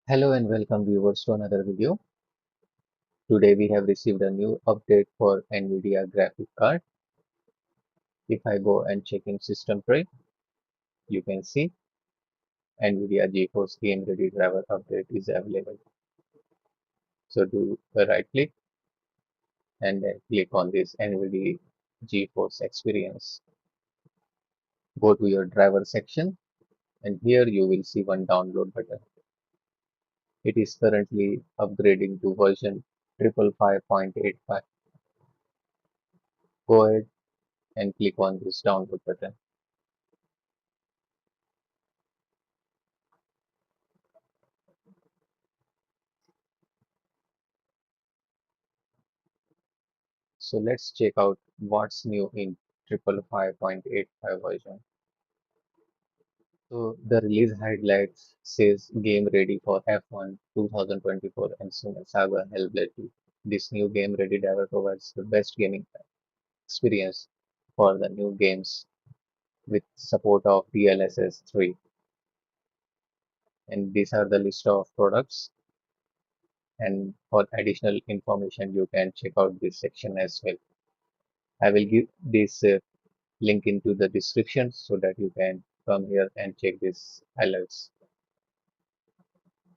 Hello and welcome viewers to another video. Today we have received a new update for NVIDIA graphic card. If I go and check in system tray, you can see NVIDIA GeForce Game Ready Driver update is available. So do a right click and then click on this NVIDIA GeForce experience. Go to your driver section and here you will see one download button. It is currently upgrading to version 555.85. Go ahead and click on this download button. So let's check out what's new in 555.85 version. So the release highlights says game ready for F1 2024 and Saga Hellblade II. This new game ready driver provides the best gaming experience for the new games with support of DLSS 3. And these are the list of products. And for additional information, you can check out this section as well. I will give this link into the description so that you can come here and check these alerts.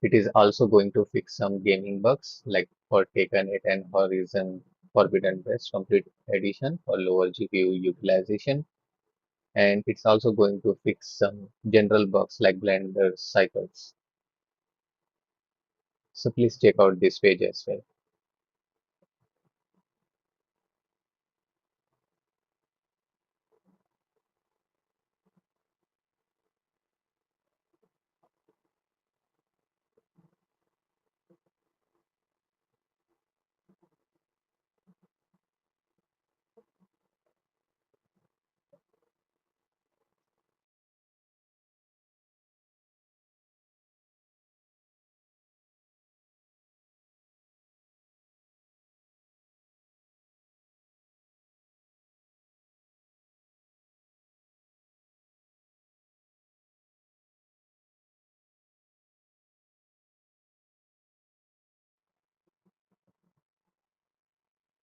It is also going to fix some gaming bugs like for Taken 8 and Horizon Forbidden West Complete Edition for lower GPU utilization. And it's also going to fix some general bugs like Blender cycles. So please check out this page as well.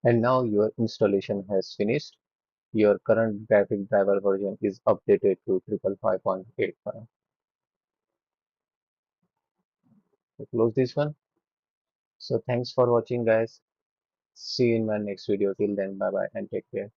And now your installation has finished. Your current graphic driver version is updated to 555.85. So close this one. So thanks for watching guys. See you in my next video. Till then, bye bye and take care.